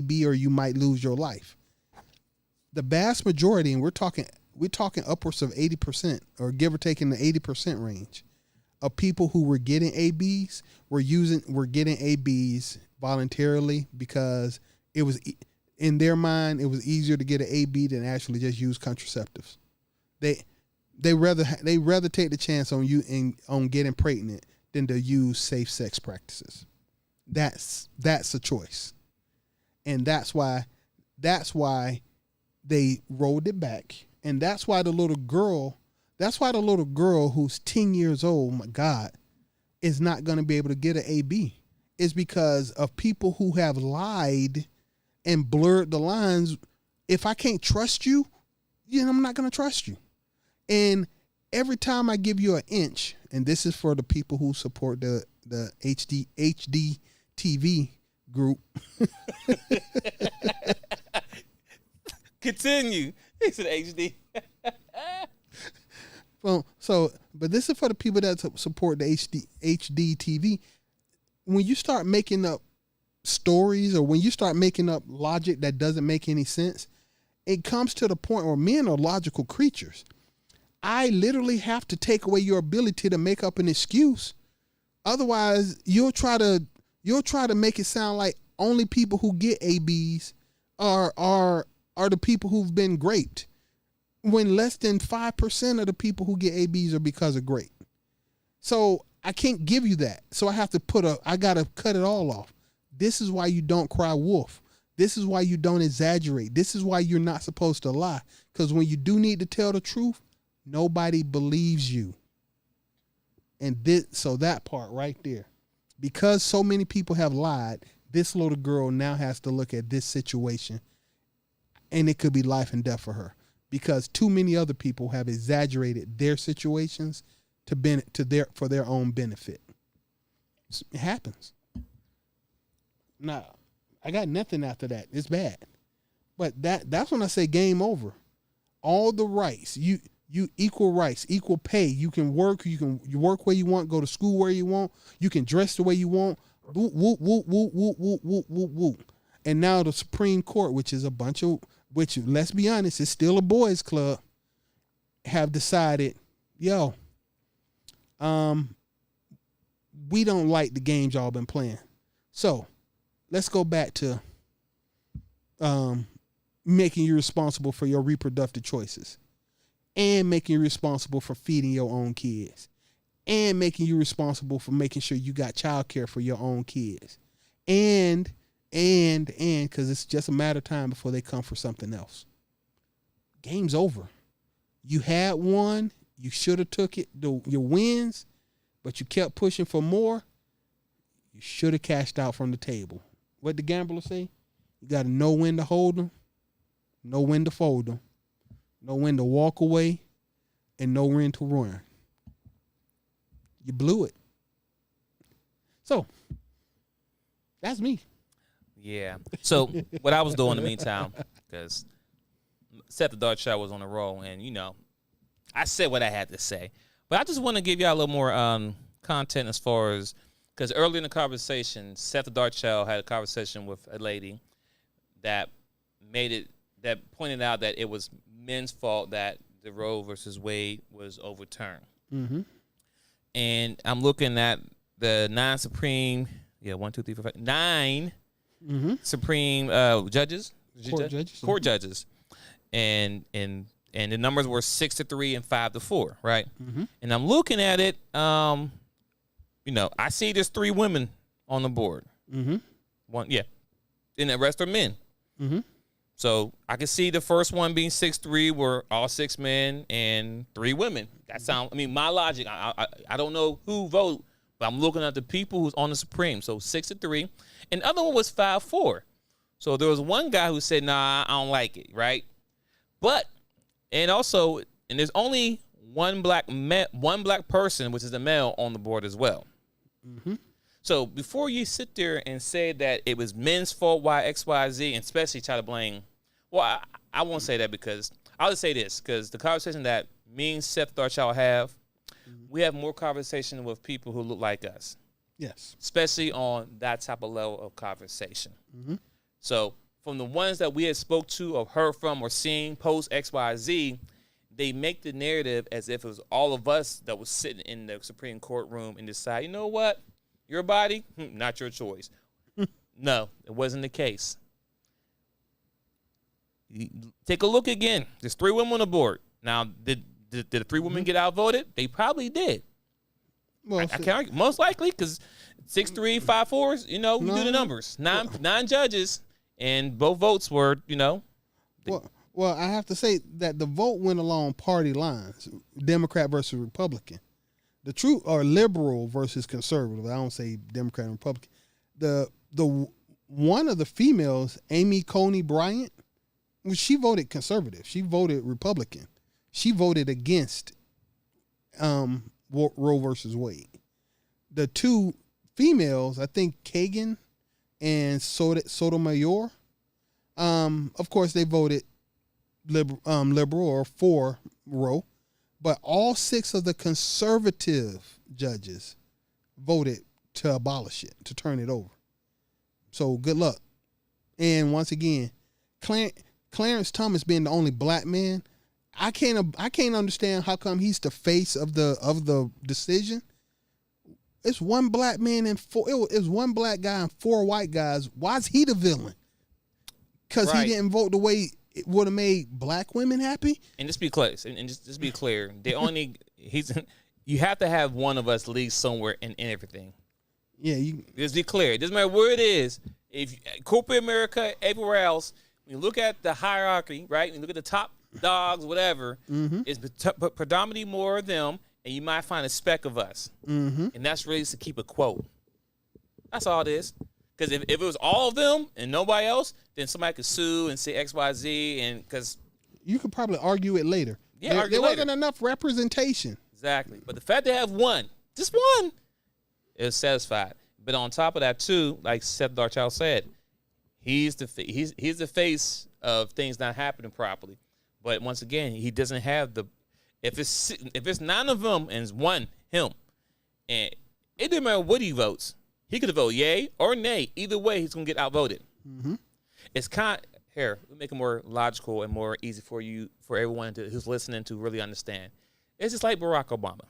be, or you might lose your life. The vast majority, and we're talking upwards of 80%, or give or take in the 80% range, of people who were getting ABs were getting ABs voluntarily because it was, in their mind, it was easier to get an AB than actually just use contraceptives. They rather take the chance on getting pregnant than to use safe sex practices. That's a choice, and that's why they rolled it back, and that's why the little girl who's 10 years old, my God, is not going to be able to get an AB. It's because of people who have lied and blurred the lines. If I can't trust you, then I'm not going to trust you. And every time I give you an inch, and this is for the people who support the HD TV group. Continue. He said HD. Well, but this is for the people that support the HD TV. When you start making up stories, or when you start making up logic that doesn't make any sense, it comes to the point where men are logical creatures. I literally have to take away your ability to make up an excuse. Otherwise, you'll try to make it sound like only people who get ABs are the people who've been raped, when less than 5% of the people who get ABs are because of rape. So I can't give you that. So I have to I got to cut it all off. This is why you don't cry wolf. This is why you don't exaggerate. This is why you're not supposed to lie. Because when you do need to tell the truth, nobody believes you. And so that part right there, because so many people have lied, this little girl now has to look at this situation, and it could be life and death for her, because too many other people have exaggerated their situations for their own benefit. It happens. Nah, I got nothing after that. It's bad. But that's when I say game over. All the rights, you equal rights, equal pay. You can work work where you want, go to school where you want, you can dress the way you want. Whoop, whoop, whoop, whoop, whoop, whoop, whoop, whoop, whoop. And now the Supreme Court, which let's be honest, is still a boys club, have decided, we don't like the games y'all been playing. So let's go back to making you responsible for your reproductive choices, and making you responsible for feeding your own kids, and making you responsible for making sure you got childcare for your own kids, and because it's just a matter of time before they come for something else. Game's over. You had one, you should have took it, your wins, but you kept pushing for more. You should have cashed out from the table. What the gambler say? You got to know when to hold them, know when to fold them, know when to walk away, and know when to run. You blew it. So, that's me. Yeah. So, what I was doing in the meantime, because Seth the Dark Show was on the roll, and, I said what I had to say. But I just want to give y'all a little more content as far as, because early in the conversation, Seth the Dark Show had a conversation with a lady that pointed out that it was men's fault that the Roe versus Wade was overturned. Mm-hmm. And I'm looking at the 9 Supreme, 9 mm-hmm. Supreme judges, court judges, and the numbers were 6-3 and 5-4, right? Mm-hmm. And I'm looking at it, I see there's 3 women on the board. Mm-hmm. And the rest are men. Mm-hmm. So I can see the first one being 6-3, were all 6 men and 3 women. That sounds. My logic. I don't know who voted, but I'm looking at the people who's on the Supreme. So 6-3, and the other one was 5-4. So there was one guy who said, "Nah, I don't like it." Right, and there's only one black person, which is a male, on the board as well. Mm-hmm. So before you sit there and say that it was men's fault, why X, Y, Z, and especially try to blame, well, I won't say that, because I'll just say this, because the conversation that me and Seth Darchall have, we have more conversation with people who look like us. Yes. Especially on that type of level of conversation. Mm-hmm. So from the ones that we had spoke to or heard from or seen post XYZ, they make the narrative as if it was all of us that was sitting in the Supreme Court room and decide, you know what, your body, not your choice. No, it wasn't the case. Take a look again. There's 3 women on the board. Now, did the 3 women get outvoted? They probably did. Well, I can't argue. Most likely, because 6'3", 5'4", you know, you do the numbers. Nine judges, and both votes were, you know. Well, I have to say that the vote went along party lines, Democrat versus Republican. The truth, or liberal versus conservative. I don't say Democrat and Republican. The one of the females, Amy Coney Bryant, she voted conservative. She voted Republican. She voted against Roe versus Wade. The 2 females, I think Kagan and Sotomayor, of course they voted liberal or for Roe, but all 6 of the conservative judges voted to abolish it, to turn it over. So good luck. And once again, Clarence Thomas being the only black man, I can't understand how come he's the face of the decision. It's 1 black man and 4. It was 1 black guy and 4 white guys. Why is he the villain? Because he didn't vote the way it would have made black women happy. And just be clear. And just be clear. You have to have one of us lead somewhere in everything. Yeah, just be clear. It doesn't matter where it is. If corporate America, everywhere else, when you look at the hierarchy, right? When you look at the top dogs, whatever, it's predominantly more of them, and you might find a speck of us. And that's really to keep a quote. That's all it is. Because if it was all of them and nobody else, then somebody could sue and say XYZ, and because you could probably argue it later. Yeah, there wasn't enough representation. Exactly. But the fact they have 1, just 1, is satisfied. But on top of that too, like Seth Darchild said, he's the face of things not happening properly. But once again, he doesn't have the. If it's 9 of them and it's 1 him, and it didn't matter what he votes, he could vote yay or nay. Either way, he's gonna get outvoted. It's here. We make it more logical and more easy for everyone who's listening to really understand. It's just like Barack Obama.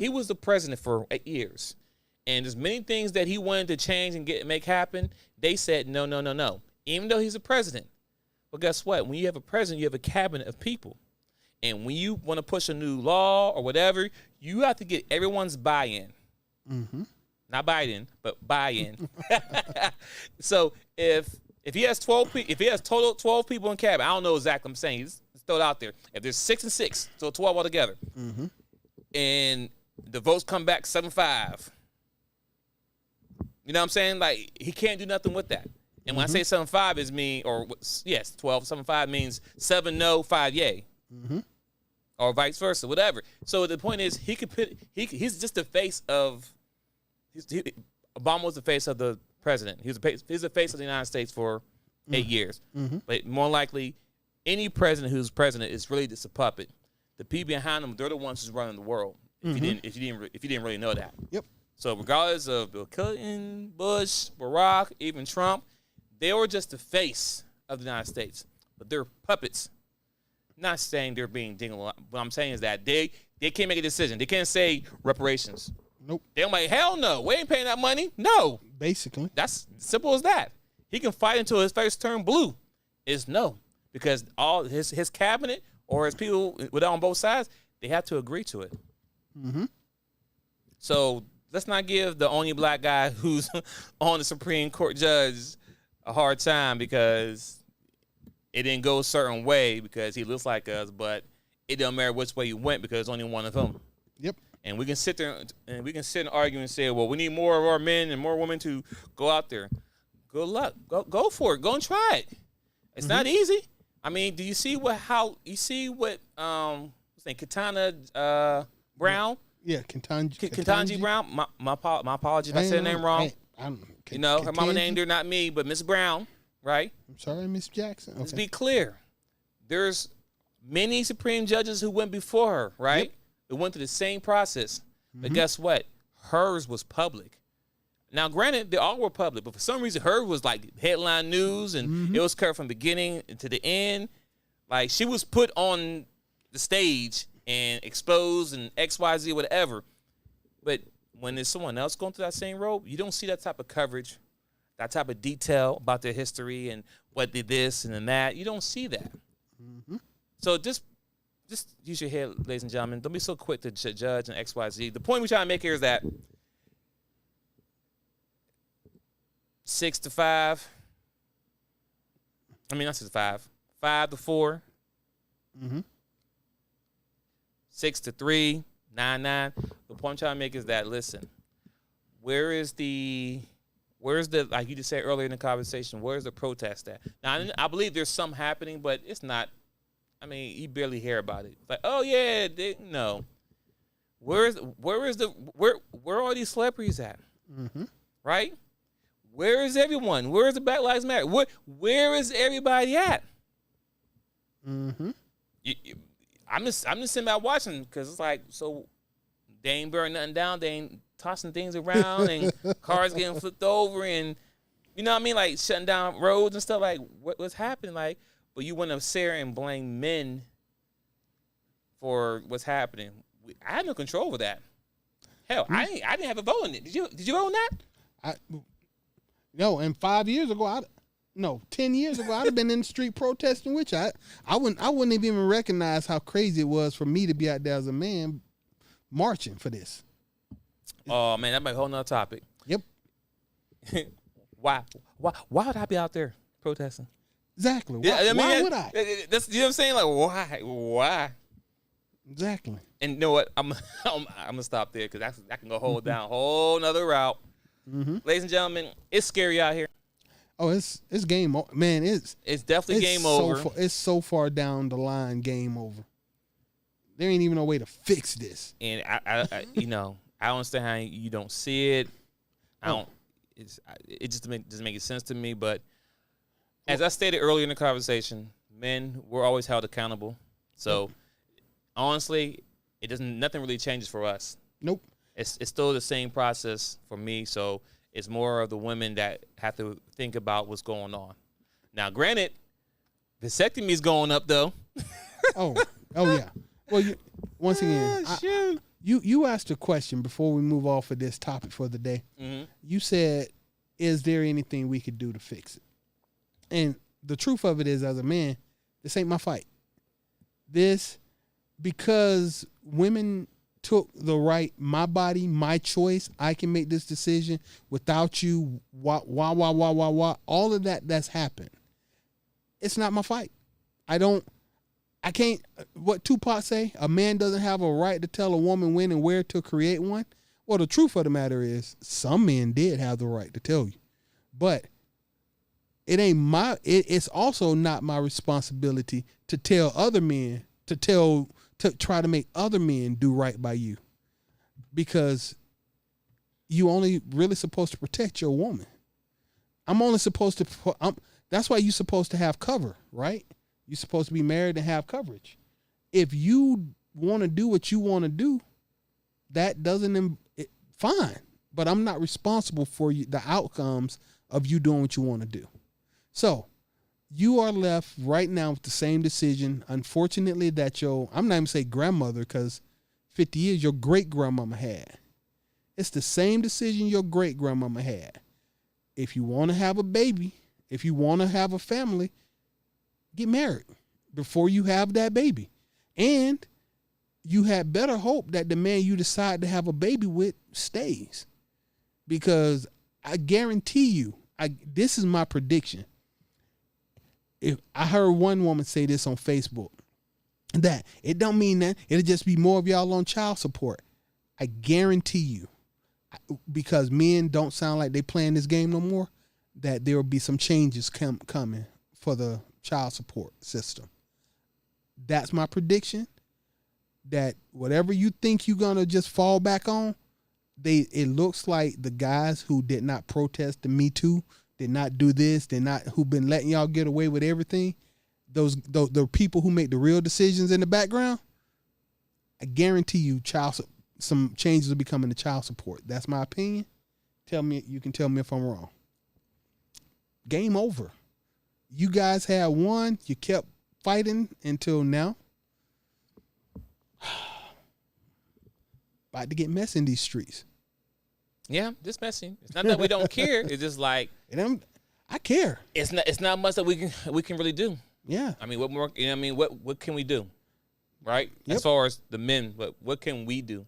He was the president for 8 years, and there's many things that he wanted to change and make happen. They said no. Even though he's a president. Well, guess what? When you have a president, you have a cabinet of people. And when you want to push a new law or whatever, you have to get everyone's buy-in. Not Biden, but buy-in. So if he has 12 people, if he has total 12 people in cabinet, I don't know exactly. I'm saying just throw it out there. If there's 6 and 6, so 12 altogether, and the votes come back 7-5, you know what I'm saying? Like, he can't do nothing with that. And when I say 7-5 is 12, 7-5 means 7 no, 5 yay. Or vice versa, whatever. So the point is, he's just the face of. Obama was the face of the president. He's the face of the United States for 8 years. But more likely, any president who's president is really just a puppet. The people behind him, they're the ones who's running the world. If you didn't really know that. Yep. So regardless of Bill Clinton, Bush, Barack, even Trump, they were just the face of the United States. But they're puppets. Not saying they're being dingled. What I'm saying is that they can't make a decision. They can't say reparations. Nope. They're like, hell no. We ain't paying that money. No. Basically. That's simple as that. He can fight until his face turn blue. Is no. Because all his cabinet or his people on both sides, they have to agree to it. So let's not give the only black guy who's on the Supreme Court judge a hard time because it didn't go a certain way because he looks like us, but it don't matter which way he went because there's only one of them. Yep. And we can sit there and argue and say, well, we need more of our men and more women to go out there. Good luck. Go for it. Go and try it. It's not easy. I mean, do you see what what's name, Katana Brown? Yeah, Ketanji Brown. My apologies if I said her name wrong. Her mama named her, not me, but Miss Brown, right? I'm sorry, Miss Jackson. Okay. Let's be clear. There's many Supreme judges who went before her, right? Yep. It went through the same process. But guess what? Hers was public. Now, granted, they all were public, but for some reason, her was like headline news, and it was covered from beginning to the end. Like, she was put on the stage and exposed and XYZ, whatever. But when there's someone else going through that same road, you don't see that type of coverage, that type of detail about their history and what did this and then that. You don't see that. So just use your head, ladies and gentlemen. Don't be so quick to judge and XYZ. The point we're trying to make here is that 6 to 5. I mean, not 6 to 5. 5 to 4. 6 to 3. 9. The point I'm trying to make is that, listen, where's the like you just said earlier in the conversation, where's the protest at? Now, I believe there's some happening, but it's not. I mean, you barely hear about it. Like, oh yeah, no. Where are all these celebrities at? Right? Where is everyone? Where is the Black Lives Matter? Where is everybody at? I'm just sitting back watching because it's like, so they ain't burning nothing down. They ain't tossing things around and cars getting flipped over and, you know what I mean? Like shutting down roads and stuff. Like what's happening? Like, but you want to sit there and blame men for what's happening. I had no control over that. Hell, I didn't have a vote in it. Did you vote on that? No, and 5 years ago, 10 years ago, I'd have been in the street protesting with you. I wouldn't have even recognize how crazy it was for me to be out there as a man marching for this. Oh man, that might be a whole nother topic. Yep. Why would I be out there protesting? Exactly. Why would I? That's, you know what I'm saying? Like why? Exactly. And you know what? I'm gonna stop there because that can go down a whole nother route. Ladies and gentlemen, it's scary out here. Oh, it's game over, man. It's definitely game over. It's so far down the line, game over. There ain't even no way to fix this. And I you know, I don't understand how you don't see it. It just doesn't make sense to me. But as I stated earlier in the conversation, men were always held accountable. So honestly, nothing really changes for us. Nope. It's still the same process for me. So it's more of the women that have to think about what's going on. Now, granted, vasectomy is going up though. oh yeah. Well, once again, you asked a question before we move off of this topic for the day. You said, "Is there anything we could do to fix it?" And the truth of it is, as a man, this ain't my fight. Because women took the right, my body, my choice, I can make this decision without you, wah, all of that's happened. It's not my fight. I can't, what Tupac say, a man doesn't have a right to tell a woman when and where to create one. Well, the truth of the matter is, some men did have the right to tell you. But it's also not my responsibility to tell other men, to try to make other men do right by you, because you only really supposed to protect your woman. I'm only supposed to, that's why you're supposed to have cover, right? You're supposed to be married and have coverage. If you want to do what you want to do, that fine, but I'm not responsible for the outcomes of you doing what you want to do. So you are left right now with the same decision, unfortunately, that I'm not even say grandmother, because 50 years your great-grandmama had. It's the same decision your great-grandmama had. If you want to have a baby, if you want to have a family, get married before you have that baby. And you had better hope that the man you decide to have a baby with stays. Because I guarantee you, this is my prediction. If I heard one woman say this on Facebook, that it don't mean that it'll just be more of y'all on child support. I guarantee you, because men don't sound like they playing this game no more, that there will be some changes coming for the child support system. That's my prediction. That whatever you think you're gonna just fall back on, it looks like the guys who did not protest the Me Too, did not do this, who've been letting y'all get away with everything, the people who make the real decisions in the background, I guarantee you some changes will be coming to child support. That's my opinion. tell me if I'm wrong. Game over. You guys had won. You kept fighting until now. About to get messy in these streets. Yeah, just messy. It's not that we don't care. It's just like I care. It's not much that we can really do. Yeah. I mean, what more? You know, I mean, what can we do? Right. Yep. As far as the men, what can we do?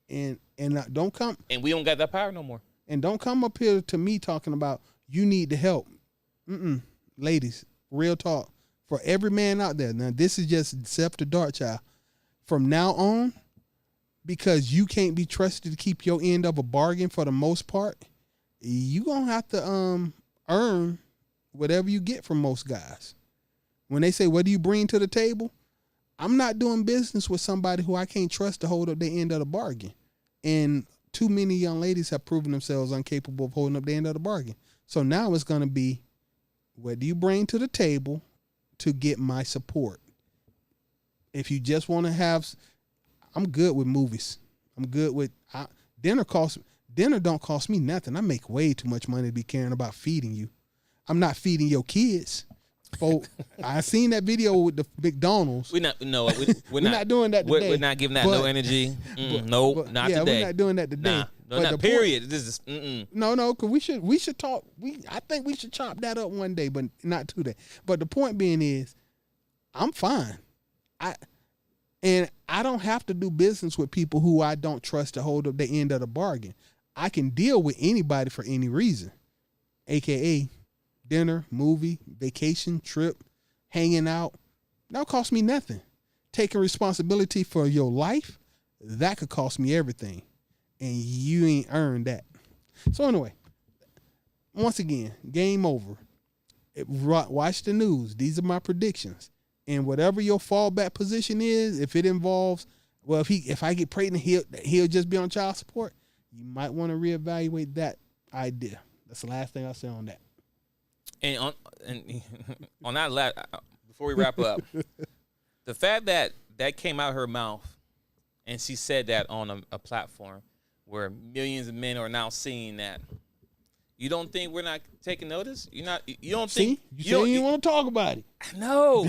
And don't come. And we don't got that power no more. And don't come up here to me talking about you need the help. Ladies, real talk. For every man out there, now this is just except the dark child. From now on, because you can't be trusted to keep your end of a bargain for the most part, you gonna have to earn whatever you get from most guys. When they say, what do you bring to the table? I'm not doing business with somebody who I can't trust to hold up the end of the bargain. And too many young ladies have proven themselves incapable of holding up the end of the bargain. So now it's going to be, what do you bring to the table to get my support? If you just want to have, I'm good with movies. I'm good with, dinner don't cost me nothing. I make way too much money to be caring about feeding you. I'm not feeding your kids. I seen that video with the McDonald's. We're not doing that today. We're not giving that no energy. Not today. We're not doing that today. Period. This is No, because we should talk. I think we should chop that up one day, but not today. But the point being is, I'm fine. I don't have to do business with people who I don't trust to hold up the end of the bargain. I can deal with anybody for any reason, aka dinner, movie, vacation, trip, hanging out. That'll cost me nothing. Taking responsibility for your life, that could cost me everything. And you ain't earned that. So anyway, once again, game over. Watch the news. These are my predictions. And whatever your fallback position is, if it involves, well, if I get pregnant, he'll just be on child support, you might want to reevaluate that idea. That's the last thing I'll say on that. And on that before we wrap up, the fact that came out of her mouth, and she said that on a platform where millions of men are now seeing that. You don't think we're not taking notice? You don't think you don't want to talk about it. No.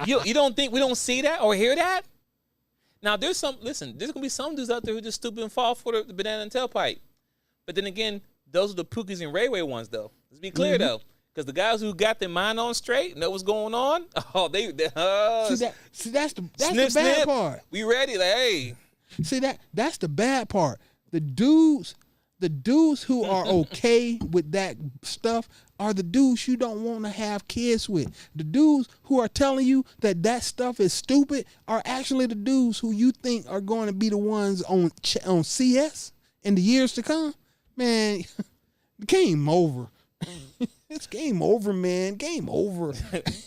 you don't think we don't see that or hear that? Now there's gonna be some dudes out there who just stupid and fall for the banana and tailpipe. But then again, those are the Pookies and Ray Ray ones though. Let's be clear though. Because the guys who got their mind on straight, know what's going on. Oh, that's the bad part. We ready? Like, hey. See that's the bad part. The dudes who are okay with that stuff are the dudes you don't want to have kids with. The dudes who are telling you that stuff is stupid are actually the dudes who you think are going to be the ones on CS in the years to come. Man, game over. It's game over, man. Game over.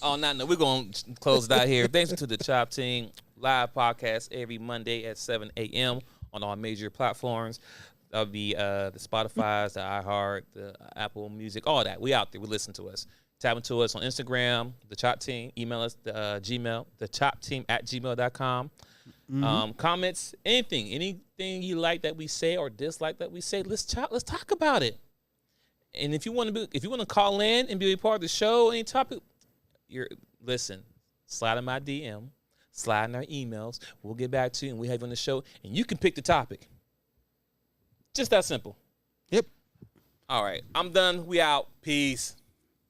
On that note, we're going to close it out here. Thanks to the DaChop Team live podcast every Monday at 7 a.m. on all major platforms. That'll be the Spotify's, the iHeart, the Apple Music, all that. We out there. We listen to us. Tap into us on Instagram, the DaChop Team. Email us, Gmail, thechopteam@gmail.com. Comments, anything you like that we say or dislike that we say, let's talk about it. And if you want to call in and be a part of the show, any topic, slide in my DM, slide in our emails. We'll get back to you and we have you on the show, and you can pick the topic. Just that simple. Yep. All right. I'm done. We out. Peace.